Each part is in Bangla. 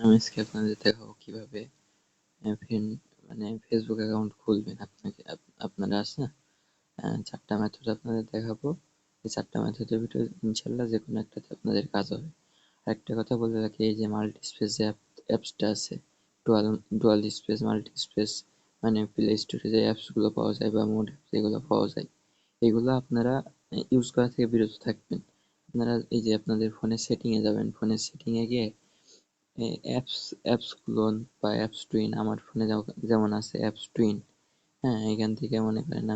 আমি আজকে আপনাদের দেখাবো কিভাবে মানে ফেসবুক অ্যাকাউন্ট খুলবেন। আপনারা আছে না, 4টা মেথড আপনাদের দেখাবো। এই 4টা মেথডের ভিতরে ইনশাল্লাহ যে কোনো একটাতে আপনাদের কাজ হবে। আরেকটা কথা বলে রাখি, এই যে মাল্টি স্পেস যে অ্যাপসটা আছে, ডুয়াল স্পেস, মাল্টি স্পেস, মানে প্লে স্টোরে যে অ্যাপসগুলো পাওয়া যায় বা মোড অ্যাপস যেগুলো পাওয়া যায়, এগুলো আপনারা ইউজ করা থেকে বিরত থাকবেন। আপনারা এই যে আপনাদের ফোনের সেটিংয়ে যাবেন, ফোনের সেটিংয়ে গিয়ে অ্যাপসগুলো বা অ্যাপস টুইন, আমার ফোনে যেমন আছে অ্যাপস টুইন, হ্যাঁ, এখান থেকে মনে করেন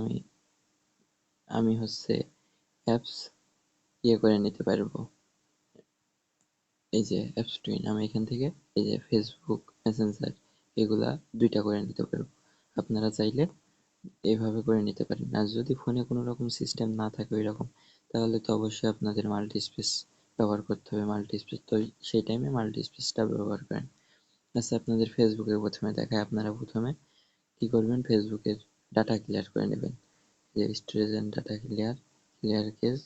আমি হচ্ছে অ্যাপস করে নিতে পারবো। এই যে অ্যাপস টুইন, আমি এখান থেকে এই যে ফেসবুক মেসেঞ্জার এগুলা 2টা করে নিতে পারবো। আপনারা চাইলে এইভাবে করে নিতে পারেন। আর যদি ফোনে কোনো রকম সিস্টেম না থাকে ওই রকম, তাহলে তো অবশ্যই আপনাদের মাল্টি স্পেস ব্যবহার করতে হবে। মাল্টি স্পেস তো সেই টাইমে মাল্টি স্পেসটা ব্যবহার করেন। আচ্ছা, আপনাদের ফেসবুকে প্রথমে দেখায়, আপনারা প্রথমে কি করবেন, ফেসবুকের ডাটা ক্লিয়ার করে নেবেন। যে storage and data clear cache,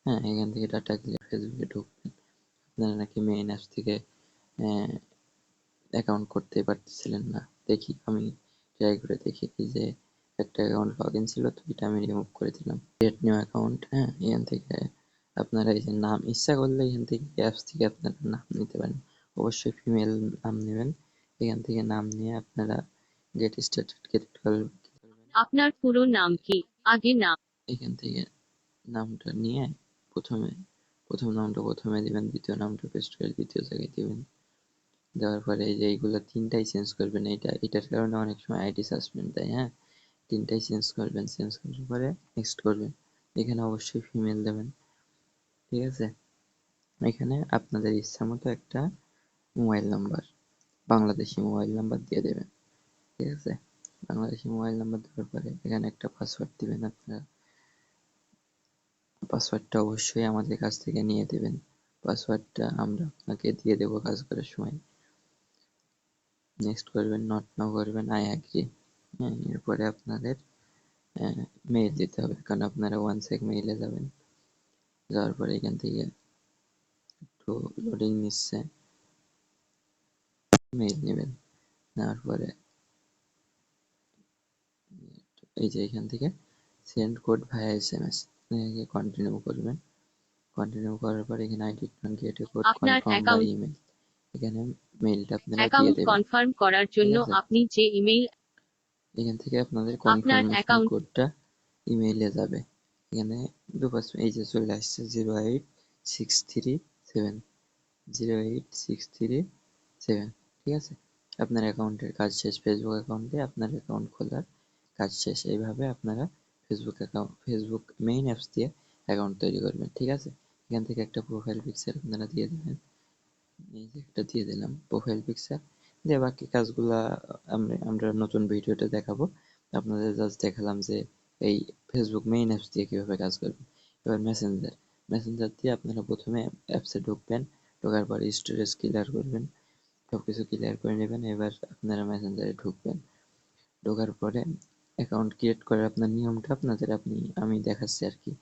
হ্যাঁ, এখান থেকে ডাটা ক্লিয়ার ফেসবুকে ঢুকবেন। আপনারা নাকি মেইন অ্যাপস থেকে অ্যাকাউন্ট করতে পারতেছিলেন না, দেখি আমি ট্রাই করে দেখি। এই যে একটা অ্যাকাউন্ট লগ ইন ছিল, তো এটা আমি রিমুভ করে দিলাম। ক্রিয়েট নিউ অ্যাকাউন্ট, হ্যাঁ, এখান থেকে আপনারা এই যে নাম ইচ্ছা করলে এখান থেকে অ্যাপস থেকে আপনারা নাম নিতে পারেন। অবশ্যই ফিমেল নাম নেবেন। এখান থেকে নাম নিয়ে আপনারা গেট স্টার্টেড করবেন। আপনার পুরো নাম কি? আগে নাম। এখান থেকে নামটা নিয়ে প্রথম নামটা প্রথমে দিবেন, দ্বিতীয় নামটা পেস্ট করে দ্বিতীয় জায়গায় দিবেন। দেওয়ার পরে এই যে এইগুলো 3টাই চেঞ্জ করবেন। এটার কারণে অনেক সময় আইডি সাসপেন্ড দেয়, হ্যাঁ। 3টাই চেঞ্জ করবেন। চেঞ্জ করার পরে নেক্সট করবেন। এখানে অবশ্যই ফিমেল দেবেন, ঠিক আছে। এখানে আপনাদের ইচ্ছা মতো একটা mobile number, Bangladeshi mobile number দিয়ে দেবেন, ঠিক আছে। বাংলাদেশি মোবাইল নাম্বার দেওয়ার পরে এখানে একটা পাসওয়ার্ড দিবেন। আপনারা পাসওয়ার্ডটা অবশ্যই আমাদের কাছ থেকে নিয়ে দেবেন। পাসওয়ার্ডটা আমরা আপনাকে দিয়ে দেবো কাজ করার সময়। নেক্সট করবেন, নট নাও করবেন, আই অ্যাগ্রি। হ্যাঁ, এরপরে আপনাদের মেইল দিতে হবে, কারণ আপনারা ওয়ানসেক মেইলে যাবেন। যাওয়ার পরে এখান থেকে একটু লোডিং নিচ্ছে, মেইল নেবেন। নেওয়ার পরে এই যে এখান থেকে সেন্ড কোড ভায়া SMS কন্টিনিউ করবেন। কন্টিনিউ করার পরে এখানে I did not get A code আপনার কনফার্ম বা অ্যাকাউন্ট ইমেল, এখানে মেইলটা আপনারা দিয়ে অ্যাকাউন্ট দেবেন, কনফার্ম করার ঠিক জন্য আছে। আপনি যে ইমেইল এখান থেকে আপনাদের আপনার কনফার্মেশন অ্যাকাউন্ট কোডটা ইমেইলে যাবে। এখানে এই যে চলে আসছে 08637, 08637, ঠিক আছে। আপনার অ্যাকাউন্টের কাজ শেষ। ফেসবুক অ্যাকাউন্টে আপনার অ্যাকাউন্ট খোলার কাজ শেষ। এইভাবে আপনারা ফেসবুক মেইন অ্যাপস দিয়ে অ্যাকাউন্ট তৈরি করবেন, ঠিক আছে। এখান থেকে একটা প্রোফাইল পিকচার আপনারা দিয়ে দেবেন। এই যে একটা দিয়ে দিলাম প্রোফাইল পিকচার। দিয়ে বাকি কাজগুলা আমরা নতুন ভিডিওতে দেখাবো। আপনাদের জাস্ট দেখালাম যে এই ফেসবুক মেইন অ্যাপস দিয়ে কিভাবে কাজ করবেন। এবার মেসেঞ্জার দিয়ে আপনারা প্রথমে অ্যাপসে ঢুকবেন। ঢোকার পরে স্টোরেজ ক্লিয়ার করবেন, সবকিছু ক্লিয়ার করে নেবেন। এবার আপনারা মেসেঞ্জারে ঢুকবেন। ঢোকার পরে অ্যাকাউন্ট ক্রিয়েট করার আপনার নিয়মটা আমি দেখাচ্ছি আর কি।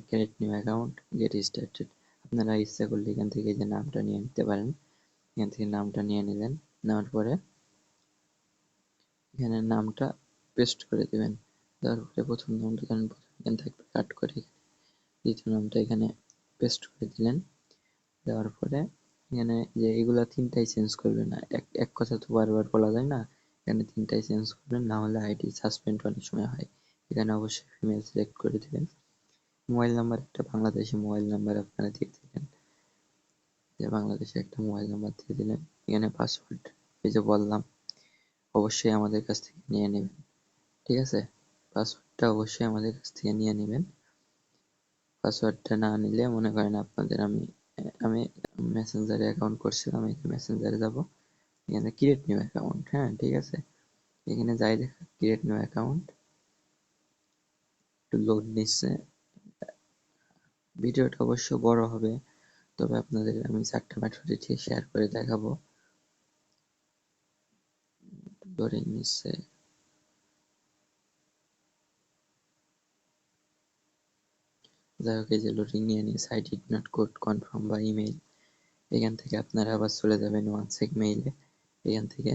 Create new account, get started. আপনারা ইচ্ছা করলে এখান থেকে যে নামটা নিয়ে নিতে পারেন। এখান থেকে নামটা নিয়ে নিলেন। নেওয়ার পরে এখানে নামটা পেস্ট করে দেবেন। দেওয়ার পরে প্রথম নামটা ধরেন এখান থাকবে, কাট করে দ্বিতীয় নামটা এখানে পেস্ট করে দিলেন। দেওয়ার পরে এখানে যে এগুলা 3টাই চেঞ্জ করবেন না। এক কথা তো বারবার বলা যায় না। এখানে 3টাই চেঞ্জ করবেন, না হলে আইডি সাসপেন্ড অনেক সময় হয়। এখানে অবশ্যই ফিমেল সিলেক্ট করে দিবেন। মোবাইল নাম্বার একটা বাংলাদেশি মোবাইল নাম্বার আপনারা দিয়ে দিবেন। যে বাংলাদেশে একটা মোবাইল নাম্বার দিয়ে দিলেন। এখানে পাসওয়ার্ড এই যে বললাম অবশ্যই আমাদের কাছ থেকে নিয়ে নেবেন, ঠিক আছে। পাসওয়ার্ডটা অবশ্যই আমাদের কাছ থেকে নিয়ে নেবেন। পাসওয়ার্ডটা না নিলে মনে করেন আপনাদের আমি মেসেঞ্জারে অ্যাকাউন্ট করছিলাম, এই মেসেঞ্জারে যাব। এখানে ক্রিয়েট নিউ অ্যাকাউন্ট, হ্যাঁ, ঠিক আছে। এখানে যাই দেখা ক্রিয়েট নিউ অ্যাকাউন্ট, একটু লোড নিচ্ছে। ভিডিওটা অবশ্য বড় হবে, তবে আপনাদের আমি 4টা মেথডে ঠিক শেয়ার করে দেখাবো। লোডিং নিচ্ছে। যাই হোক, এই যে লোডিং নিয়ে নিয়েছে। I did not code confirm বা ইমেইল, এখান থেকে আপনারা আবার চলে যাবেন ওয়ানসেক মেইলে। এখান থেকে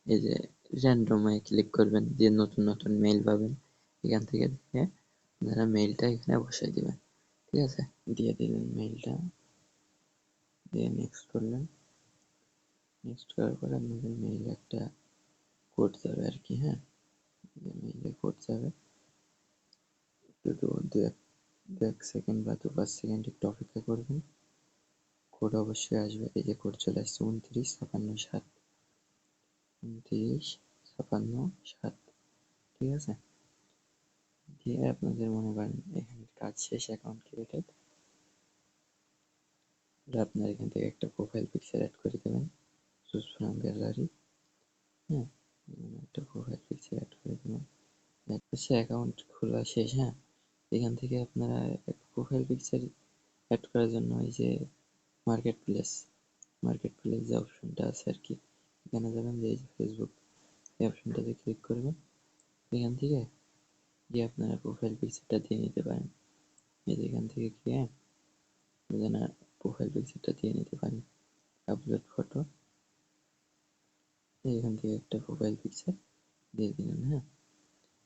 এই যে র্যান্ডমে ক্লিক করবেন, দিয়ে নতুন নতুন মেইল পাবেন। এখান থেকে দেখে আপনারা মেইলটা এখানে বসাই দিবেন, ঠিক আছে? দিয়ে দিলেন মেইলটা, দিয়ে নেক্সট করলেন। নেক্সট করার পরে আপনাদের মেইলে একটা কোড যাবে আর কি, হ্যাঁ, মেইলে কোড যাবে। একটু দু এক সেকেন্ড বা 2-5 সেকেন্ড একটু অপেক্ষা করবেন। কোড অবশ্যই আসবে। এই যে কোড চলে আসছে 295657, 295657, ঠিক আছে? দিয়ে আপনাদের মনে করেন এখানে কাজ শেষ, অ্যাকাউন্ট ক্রিয়েটেড। আপনার এখান থেকে একটা প্রোফাইল পিকচার অ্যাড করে দেবেন, চুজ ফ্রম গ্যালারি, হ্যাঁ, একটা প্রোফাইল পিকচার অ্যাড করে দেবেন। হচ্ছে অ্যাকাউন্ট খোলা শেষ, হ্যাঁ। এখান থেকে আপনারা একটা প্রোফাইল পিকচার অ্যাড করার জন্য এই যে মার্কেট প্লেস যে অপশনটা আছে আর কি, এখানে যাবেন, যে এই যে ফেসবুক, এই অপশনটাতে ক্লিক করবেন। এখান থেকে গিয়ে আপনারা প্রোফাইল পিকচারটা দিয়ে নিতে পারেন। এই যে এখান থেকে গিয়ে আপনারা প্রোফাইল পিকচারটা দিয়ে নিতে পারেন। আপলোড ফটো, এখান থেকে একটা প্রোফাইল পিকচার দিয়ে দিলেন, হ্যাঁ।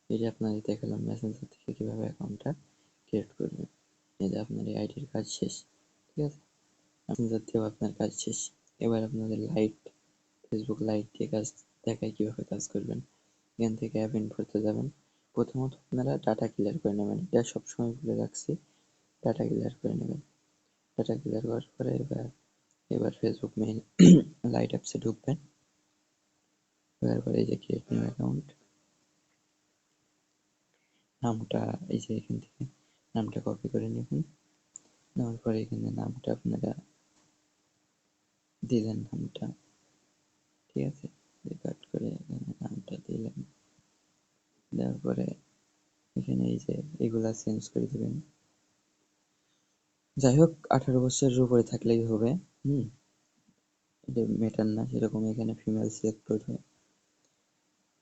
এই যে আপনাদের দেখালাম মেসেঞ্জার থেকে কিভাবে অ্যাকাউন্টটা ক্রিয়েট করবেন। এই যে আপনার এই আইডির কাজ শেষ, ঠিক আছে? মেসেঞ্জার দিয়েও আপনার কাজ শেষ। এবার আপনাদের ফেসবুক লাইট দিয়ে কাজ দেখায় কিভাবে কাজ করবেন। এখান থেকে অ্যাপ ইনফোতে যাবেন। প্রথমত আপনারা ডাটা ক্লিয়ার করে নেবেন, এটা সবসময় বলে রাখছি, ডাটা ক্লিয়ার করে নেবেন। ডাটা ক্লিয়ার করার পরে এবার ফেসবুক মেইন লাইট অ্যাপসে ঢুকবেন। ঢোকার পরে এই যে ক্রিয়েট নিউ অ্যাকাউন্ট, নামটা এই যে এখান থেকে নামটা কপি করে নেবেন। নেওয়ার পরে এখানে নামটা আপনারা দিলেন, নামটা, ঠিক আছে? কাট করে এখানে নামটা দিলেন। দেওয়ার পরে এখানে এই যে এগুলা চেঞ্জ করে দিবেন। যাই হোক 18 বছরের উপরে থাকলেই হবে, এটা ম্যাটার না সেরকম। এখানে ফিমেল সিলেক্ট করবে।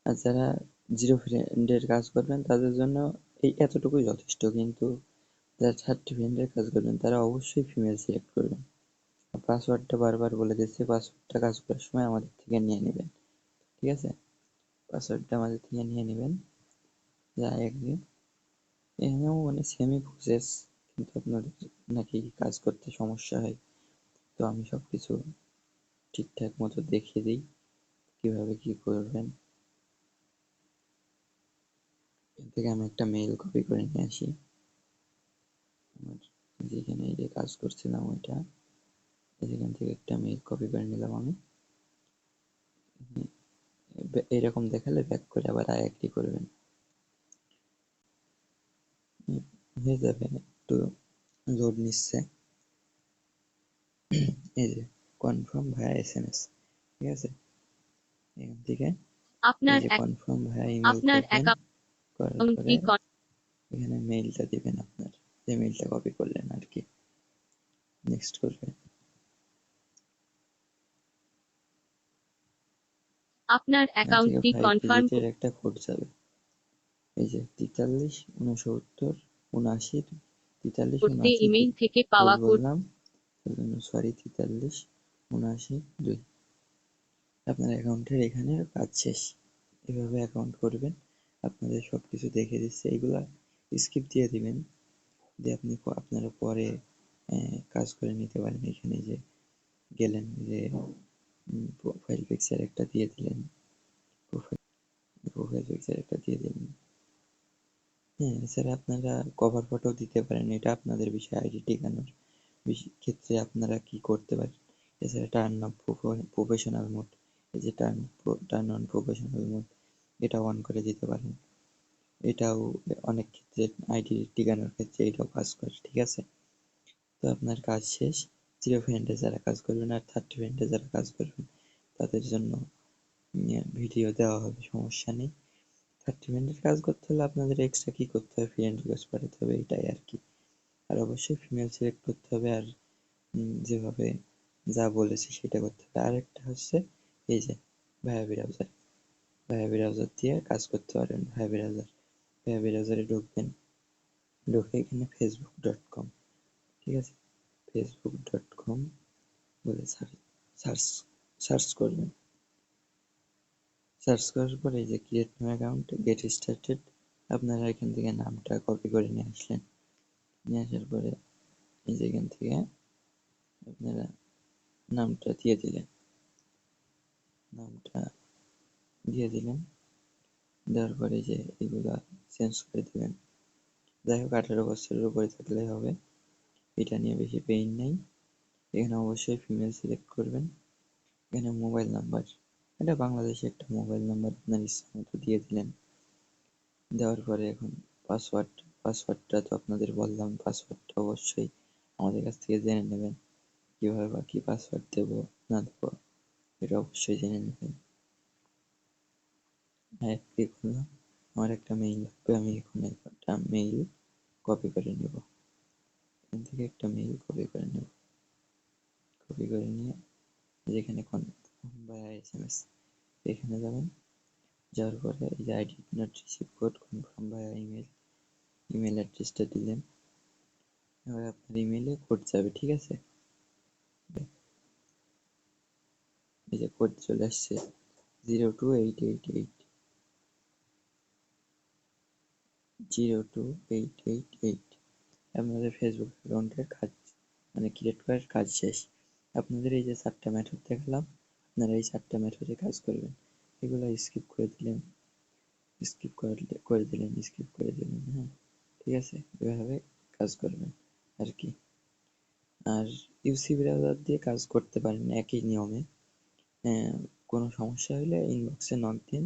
আর যারা জিরো ফ্রেন্ডের কাজ করবেন তাদের জন্য এই এতটুকুই যথেষ্ট, কিন্তু যারা 30 ফ্রেন্ডের কাজ করবেন তারা অবশ্যই ফিমেল সিলেক্ট করবেন। পাসওয়ার্ডটা বারবার বলে দিচ্ছি, পাসওয়ার্ডটা কাজ করার সময় আমাদের থেকে নিয়ে নেবেন, ঠিক আছে? পাসওয়ার্ডটা আমাদের থেকে নিয়ে নেবেন। যা আগে এখানেও মানে সেমই প্রসেস, কিন্তু আপনাদের নাকি কাজ করতে সমস্যা হয়, তো আমি সবকিছু ঠিকঠাক মতো দেখিয়ে দিই কিভাবে কি করবেন। এখান থেকে আমি একটা মেইল কপি করে নিয়ে আসি, আমার যেখানে এই যে কাজ করছিলাম ওইটা, এখান থেকে একটা মেইল কপি করে নিলাম আমি। এরকম দেখালে ব্যাক করে আবার আরেকটি করবেন, হয়ে যাবে। একটু লোড নিচ্ছে। এই যে কনফার্ম ভায়া এসএমএস, ঠিক আছে? এখান থেকে এই আপনার যে কনফার্ম ভায়া ইমেল আপনার করবেন। করার পরে অ্যাকাউন্টটি এখানে মেইলটা দিবেন, আপনার যে মেইলটা কপি করলেন আর কি। নেক্সট করবেন। আপনার এখান থেকে অ্যাকাউন্টটি 5 কনফার্ম ডিজিটের একটা কোড যাবে। এই যে 43 69 79 43 করতে 79 ইমেইল 2 থেকে ভুল পাওয়া কোড বললাম, তার জন্য সরি। 43 79 2 আপনার অ্যাকাউন্টের এখানে কাজ শেষ। এভাবে অ্যাকাউন্ট করবেন। আপনাদের সবকিছু দেখে দিচ্ছে, এগুলা স্কিপ দিয়ে দিবেন, দিয়ে আপনারা পরে কাজ করে নিতে পারেন। এখানে যে গেলেন, যে প্রোফাইল পিকচার একটা দিয়ে দিলেন, প্রোফাইল প্রোফাইল পিকচার একটা দিয়ে দিলেন, হ্যাঁ। এছাড়া আপনারা কভার ফটো দিতে পারেন, এটা আপনাদের বিষয়। আইডি ঠিকানার ক্ষেত্রে আপনারা কি করতে পারেন। এছাড়া টার্ন অফ প্রফেশনাল মোড, এই যে টার্ন অন প্রফেশনাল মোড, এটা অন করে দিতে পারেন। এটাও অনেক ক্ষেত্রে আইডি ঠিকানার ক্ষেত্রে এটাও কাজ করে, ঠিক আছে? তো আপনার কাজ শেষ। 0 ফ্রেন্ডে যারা কাজ করবেন আর 30 ফ্রেন্ডে যারা কাজ করবেন তাদের জন্য ভিডিও দেওয়া হবে, সমস্যা নেই। 30 ফ্রেন্ডের কাজ করতে হলে আপনাদের এক্সট্রা কি করতে হবে, ফ্রেন্ড রিকোয়েস্ট পাঠাতে হবে, এটাই আর কি। আর অবশ্যই ফিমেল সিলেক্ট করতে হবে, আর যেভাবে যা বলেছি সেটা করতে হবে। আরেকটা হচ্ছে এই যে ভায়া ব্রাউজার দিয়ে কাজ করতে পারেন। ভায়া ব্রাউজারে ঢুকবেন, ঢুকে এখানে facebook.com, ঠিক আছে? facebook.com বলে সার্চ সার্চ করবেন। সার্চ করার পরে এই যে create new account, get started, আপনারা এখান থেকে নামটা কপি করে নিয়ে আসলেন। নিয়ে আসার পরে এই যে এখান থেকে আপনারা নামটা দিয়ে দিলেন, নামটা দিয়ে দিলেন। দেওয়ার পরে যে এগুলা চেঞ্জ করে দিবেন। যাই হোক 18 বছরের উপরে থাকলে হবে, এটা নিয়ে বেশি পেইন নেই। এখানে অবশ্যই ফিমেল সিলেক্ট করবেন। এখানে মোবাইল নাম্বার, এটা বাংলাদেশে একটা মোবাইল নাম্বার আপনার ইচ্ছা মতো দিয়ে দিলেন। দেওয়ার পরে এখন পাসওয়ার্ডটা তো আপনাদের বললাম, পাসওয়ার্ডটা অবশ্যই আমাদের কাছ থেকে জেনে নেবেন। কিভাবে বা কি পাসওয়ার্ড দেবো না দেবো এটা অবশ্যই জেনে নেবেন। হ্যাঁ, ক্লিক করলাম। আমার একটা মেইল লাগবে, আমি এখন একটা মেইল কপি করে নেব। এখান থেকে একটা মেইল কপি করে নেব। কপি করে নিয়ে যেখানে কনফার্ম ভায়া এসএমএস এখানে যাবেন। যাওয়ার পরে এই যে I did not receive code, confirm via email, email অ্যাড্রেসটা দিলেন। এবার আপনার ইমেলে কোড যাবে, ঠিক আছে? এই যে কোড চলে আসছে 02888, 02888। আপনাদের ফেসবুক অ্যাকাউন্টের কাজ মানে ক্রিয়েট করার কাজ শেষ। আপনাদের এই যে 4টা মেথড দেখালাম, আপনারা এই 4টা মেথডে কাজ করবেন। এগুলো স্কিপ করে দিলেন, স্কিপ করে দিলেন, হ্যাঁ, ঠিক আছে? এভাবে কাজ করবেন আর কি। আর ইউসি ব্রাউজার দিয়ে কাজ করতে পারেন একই নিয়মে। কোনো সমস্যা হলে ইনবক্সে নক দিন।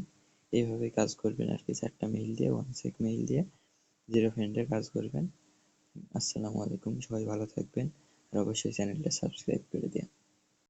এইভাবে কাজ করবেন আর কি, 4টা মেইল দিয়ে, ওয়ান চেক মেইল দিয়ে জিরো ফ্রেন্ডের কাজ করবেন। আসসালামু আলাইকুম, সবাই ভালো থাকবেন। আর অবশ্যই চ্যানেলটা সাবস্ক্রাইব করে দিন।